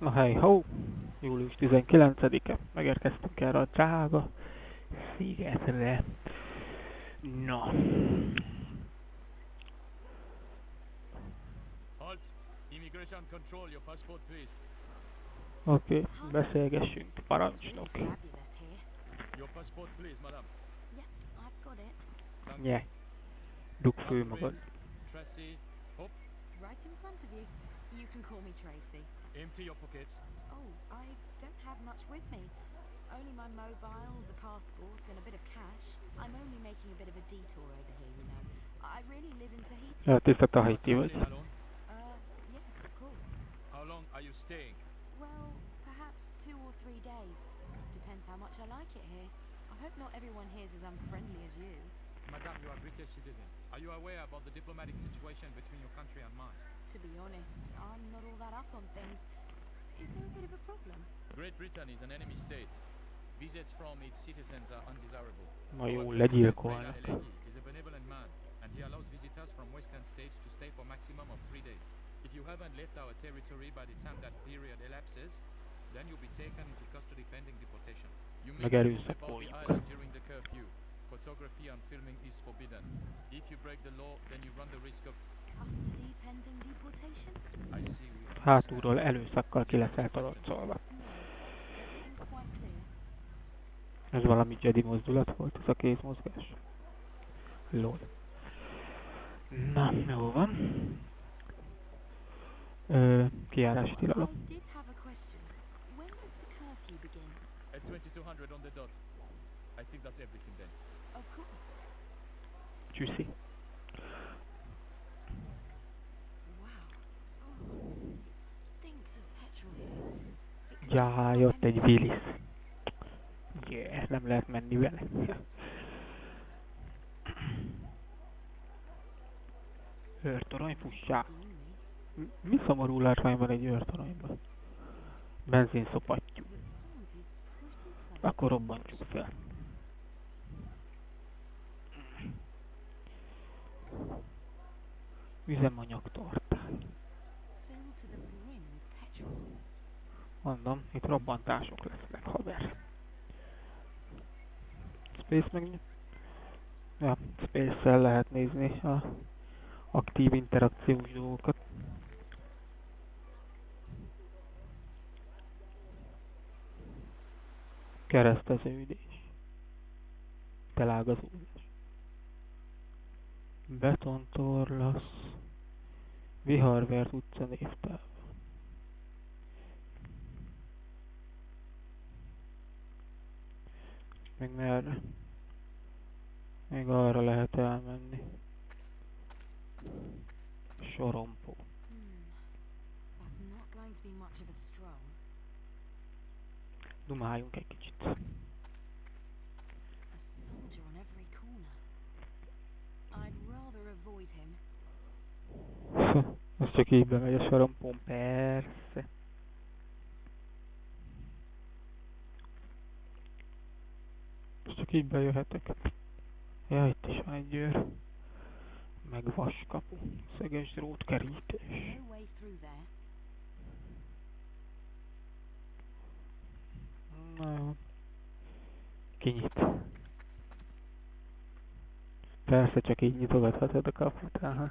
Na hely ho! Július 19-e. Megérkeztünk erre a drága szigetre. Na. Halt! Immigration control, your passport, please. Oké, beszélgessünk, parancsnok. Your passport, please, madam. Yep, I've got it. Nye. Dugd fő magad. Tracy, hop. Right in front of you. You can call me Tracy. Empty your pockets. Oh, I don't have much with me. Only my mobile, the passport, and a bit of cash. I'm only making a bit of a detour over here, you know. I really live in Tahiti. Tiszta Tahiti vagy. Yes, of course. How long are you staying? Well, perhaps 2 or 3 days. Depends how much I like it here. I hope not everyone here is as unfriendly as you. Madam, you are a British citizen. Are you aware about the diplomatic situation between your country and mine? To be honest, I'm not all that up on things. Is there a bit of a problem? Great Britain is an enemy state. Visits from its citizens are undesirable. Ma jó, legyilkolnak. Is a benevolent man, and he allows visitors from Western states to stay for maximum of 3 days. If you haven't left our territory by the time that period elapses, then you'll be taken into custody pending deportation. You may move about the island during the curfew. Photography and filming is forbidden. If you break the law, then you run the risk of custody pending deportation. I see. Hátulról előszakkal ki leszel toloncolva. Ez valami Jedi mozdulat volt, ez a kézmozgás. Lol. Na, jó van. Kijárási tilalom. At 2200 on the dot. I think that's everything then. Of course. Csüszi. Ja, jött egy Willis. Yeah, nem lehet menni vele. Őrtorony, fussá! Mi szomorú látvány van egy őrtoronyban? Benzinszopattyú. Akkor robbantsuk fel. Üzemanyagtartály. Mondom, itt robbantások lesznek, haver. Space meg... Ja, Space-szel lehet nézni a aktív interakciós dolgokat. Kereszteződés. Telágazódás. Betontorlasz. Viharvert utca névtáv. Még merre? Még arra lehet elmenni. Sorompó. Dumáljunk egy kicsit. Ez csak így bemegy a sorompón, persze. Most csak így bejöhetek. Ja, itt is van egy őr. Meg vaskapu. Szöges drótkerítés. Na jó. Kinyit. Persze csak így nyitogathatod a kaput, aha.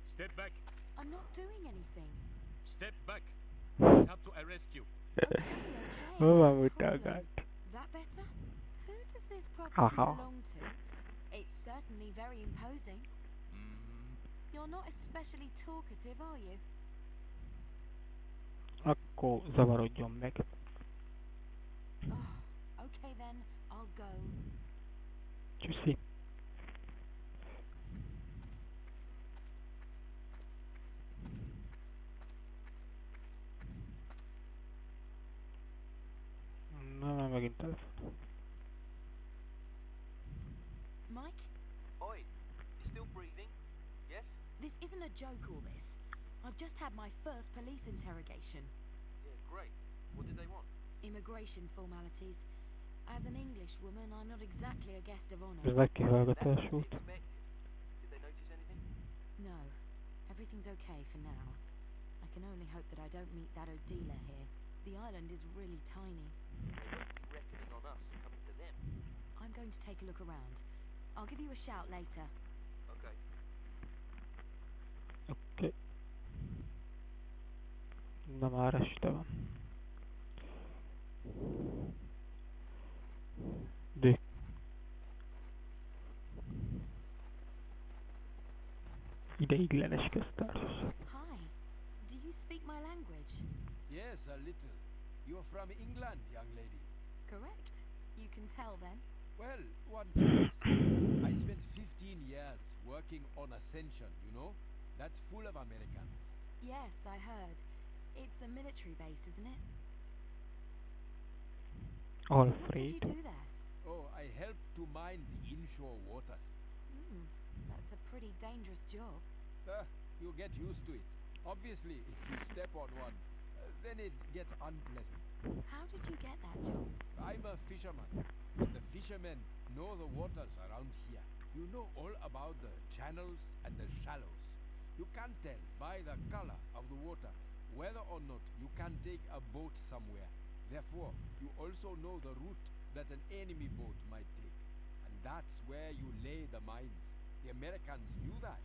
Step back. I'm not doing anything. Step back. I have to arrest you. Hol van mutagát? That better? Who does this property belong to? It's certainly very imposing. You're not especially talkative, are you? Akkor zavarodjon meg. Oh, okay then, I'll go. Csüszi. Na, már megint telefon. Mike? Oi, you still breathing? Yes? This isn't a joke, all this. I've just had my first police interrogation. Yeah, great. What did they want? Immigration formalities. As an English woman, I'm not exactly a guest of honor. Ez megkihallgatás volt. Did they notice anything? No. Everything's okay for now. I can only hope that I don't meet that Odila here. The island is really tiny. They won't be reckoning on us coming to them. I'm going to take a look around. I'll give you a shout later. Okay. Oké. Na már este van. De. Ideiglenes köztársaság. Hi. Do you speak my language? Yes, a little. You're from England, young lady. Correct. You can tell then. Well, one tries. I spent 15 years working on Ascension, you know? That's full of Americans. Yes, I heard. It's a military base, isn't it? All What did free. you do there? Oh, I helped to mine the inshore waters. That's a pretty dangerous job. You get used to it. Obviously, if you step on one, then it gets unpleasant. How did you get that job? I'm a fisherman, and the fishermen know the waters around here. You know all about the channels and the shallows. You can tell by the color of the water whether or not you can take a boat somewhere. Therefore, you also know the route that an enemy boat might take. And that's where you lay the mines. The Americans knew that.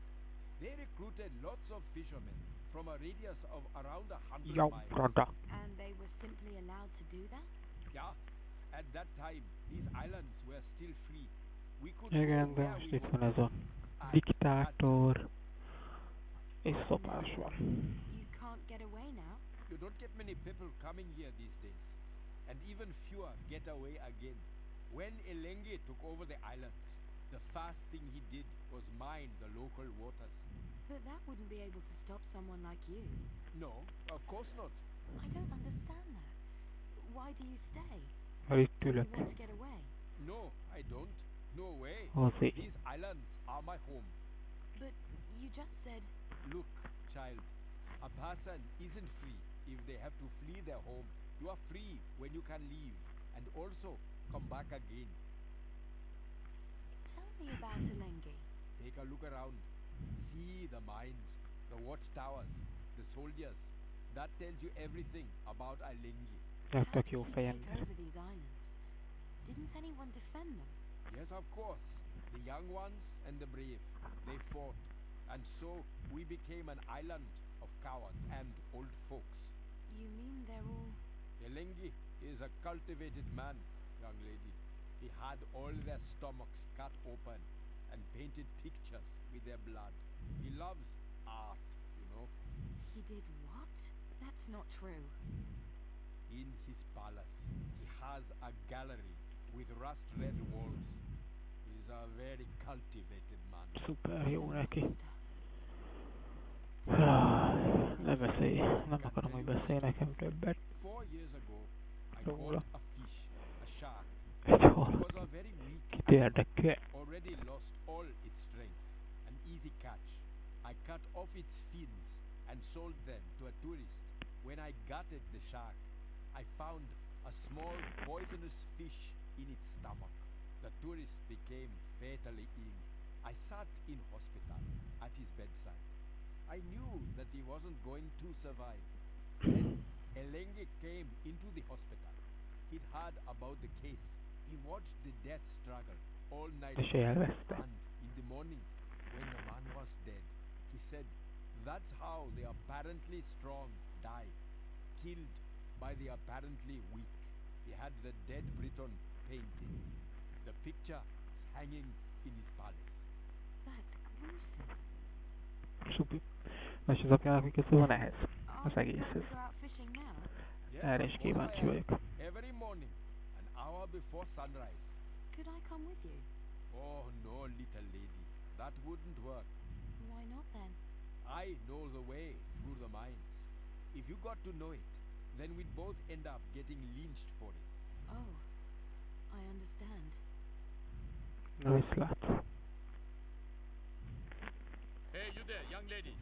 They recruited lots of fishermen from a radius of around 100 Yo, miles. brother. And they were simply allowed to do that? Yeah, at that time, these islands were still free. We could Igen, go de where most we itt van ez wanted. a diktátor. És szopás van. You can't get away now? You don't get many people coming here these days. And even fewer get away again. When Elenge took over the islands, the first thing he did was mine the local waters. But that wouldn't be able to stop someone like you. No, of course not. I don't understand that. Why do you stay? Mert itt Don't you ülök. want to get away? No, I don't. No way. Azért. These islands are my home. But you just said... Look, child, a person isn't free if they have to flee their home. You are free when you can leave and also come back again. Tell me about Elenge. Take a look around. See the mines, the watchtowers, the soldiers. That tells you everything about Elenge. How Nektek did jó he fejem. take over these islands? Didn't anyone defend them? Yes, of course. The young ones and the brave. They fought. And so we became an island of cowards and old folks. You mean they're all... Elenge is a cultivated man, young lady. He had all their stomachs cut open and painted pictures with their blood. He loves art, you know. He did what? That's not true. In his palace, he has a gallery with rust-red walls. He's a very cultivated man. Szuper, He's jó a neki. monster. Tell me about Ne Elenge. beszélj, nem akarom, hogy beszélj nekem többet 4 years ago, I róla. caught a fish, a shark. Egy It halott. was a very weak Kit animal, érdekel? already lost all its strength. An easy catch. I cut off its fins and sold them to a tourist. When I gutted the shark, I found a small poisonous fish in its stomach. The tourist became fatally ill. I sat in hospital at his bedside. I knew that he wasn't going to survive. Then Elenge came into the hospital. He'd heard about the case. He watched the death struggle all night És long. élvezte. And in the morning, when the man was dead, he said, that's how the apparently strong die, killed by the apparently weak. He had the dead Briton painted. The picture is hanging in his palace. That's gruesome. Szupi. Na és az apjának mi köze van ehhez? Are Az you going egészhez. to go out fishing now? Yes, Erre of is course I kíváncsi am. vagyok. Every morning, an hour before sunrise. Could I come with you? Oh no, little lady, that wouldn't work. Why not then? I know the way through the mines. If you got to know it, then we'd both end up getting lynched for it. Oh, I understand. Na viszlát. Hey, you there, young lady.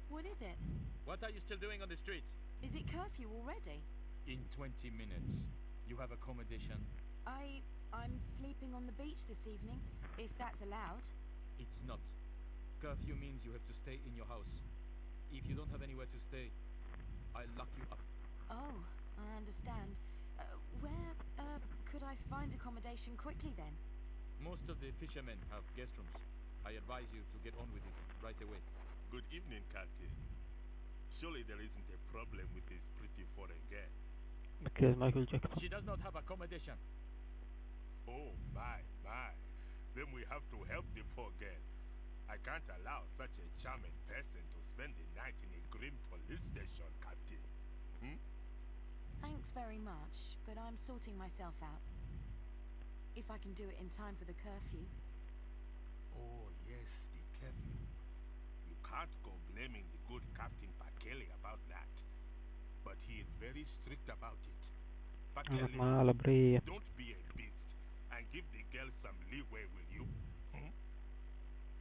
What is it? What are you still doing on the streets? Is it curfew already? In 20 minutes. You have accommodation? I'm sleeping on the beach this evening, if that's allowed. It's not. Curfew means you have to stay in your house. If you don't have anywhere to stay, I'll lock you up. Oh, I understand. Where could I find accommodation quickly then? Most of the fishermen have guest rooms. I advise you to get on with it right away. Good evening, Captain. Surely there isn't a problem with this pretty foreign girl. Megkérdez Michael Jackson. She does not have accommodation. Oh, my. Then we have to help the poor girl. I can't allow such a charming person to spend the night in a grim police station, Captain. Thanks very much, but I'm sorting myself out. If I can do it in time for the curfew. Oh, yes, the curfew. You can't go blaming the good Captain Pakele about that. But he is very strict about it. Annak Pakele, már a bréje. don't be a beast and give the girl some leeway, will you?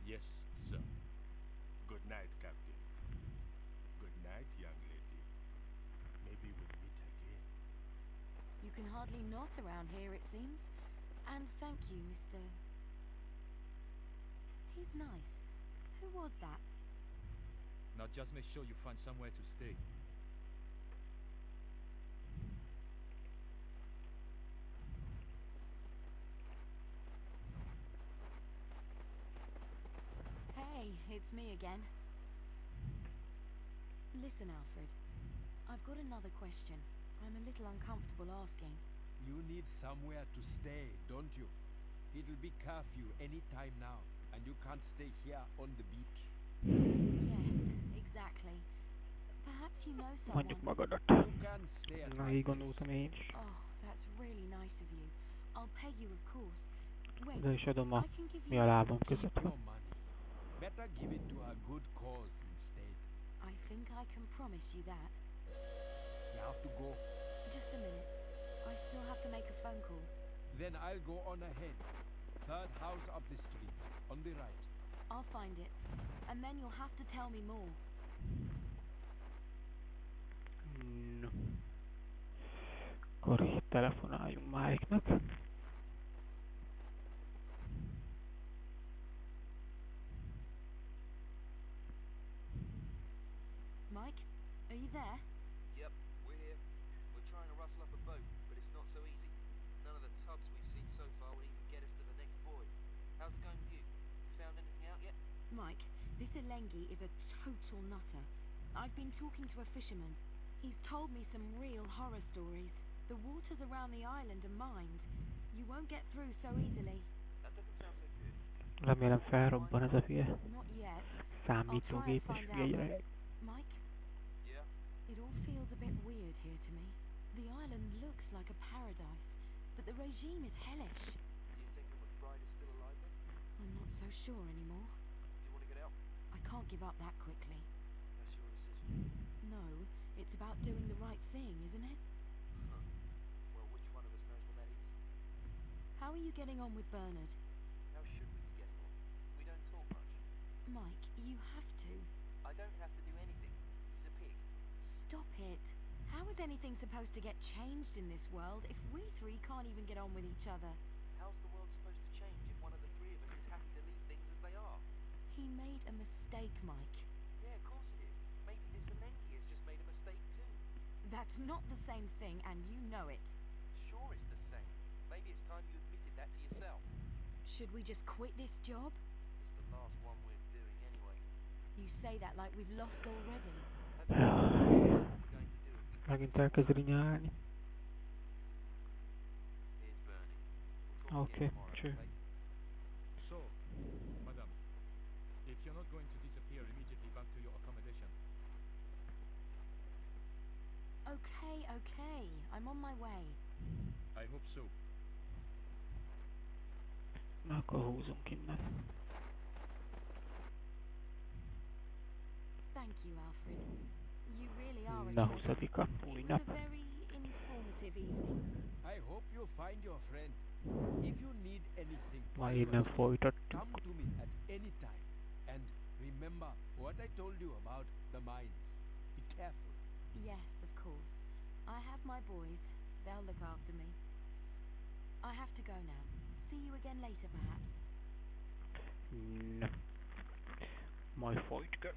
Yes, sir. Good night, Captain. Good night, young lady. Maybe we'll meet again. You can hardly not around here, it seems. And thank you, Mr. He's nice. Who was that? Now just make sure you find somewhere to stay. Hey, it's me again. Listen, Alfred. I've got another question. I'm a little uncomfortable asking. You need somewhere to stay, don't you? It'll be curfew any time now, and you can't stay here on the beach. Yes, exactly. Perhaps you know someone. Mondjuk magadat. You can stay at Na, my így place. gondoltam én is. Oh, that's really nice of you. I'll pay you, of course. Wait, De is adom a I can give mi a you... lábam Keep között. your money. Better give it to a good cause instead. I think I can promise you that. You have to go. Just a minute. I still have to make a phone call. Then I'll go on ahead. Third house up the street, on the right. I'll find it. And then you'll have to tell me more. No. Akkor telefonáljunk Mike-nak. Mike, are you there? Yep, we're here. We're trying to rustle up a boat, but it's not so easy. None of the tubs we've seen so far would even get us to the next buoy. How's it going with you? You found anything out yet? Mike, this Elengi is a total nutter. I've been talking to a fisherman. He's told me some real horror stories. The waters around the island are mined. You won't get through so easily. That doesn't sound so good. Remélem felrobban ez a hülye Not yet. számítógépes hülye. Mike, Yeah? it all feels a bit weird here to me. The island looks like a paradise, but the regime is hellish. Do you think the McBride is still alive then? I'm not so sure anymore. Do you want to get out? I can't give up that quickly. That's your decision. No, it's about doing the right thing, isn't it? Huh. Well, which one of us knows what that is? How are you getting on with Bernard? How should we be getting on? We don't talk much. Mike, you have to. I don't have to do anything. He's a pig. Stop it. How is anything supposed to get changed in this world if we three can't even get on with each other? How's the world supposed to change if one of the three of us is happy to leave things as they are? He made a mistake, Mike. Yeah, of course he did. Maybe this Elengi has just made a mistake too. That's not the same thing, and you know it. Sure it's the same. Maybe it's time you admitted that to yourself. Should we just quit this job? It's the last one we're doing anyway. You say that like we've lost already. Have you thought about what we're going to do if we Megint elkezd rinyálni. Here's Bernie. We'll talk Okay, again tomorrow, sure. okay? So, madam, if you're not going to disappear immediately back to your accommodation, Okay, okay. I'm on my way. I hope so. Na, akkor húzunk innen. Thank you, Alfred. You really are a Na, treasure. 20-a, új It nap. was a very informative evening. I hope you find your friend. If you need anything, Ma while you innen are here, folytatjuk. come to me at any time. And remember what I told you about the mines. Be careful. Yes, of course. I have my boys. They'll look after me. I have to go now. See you again later, perhaps. No. My fight köv.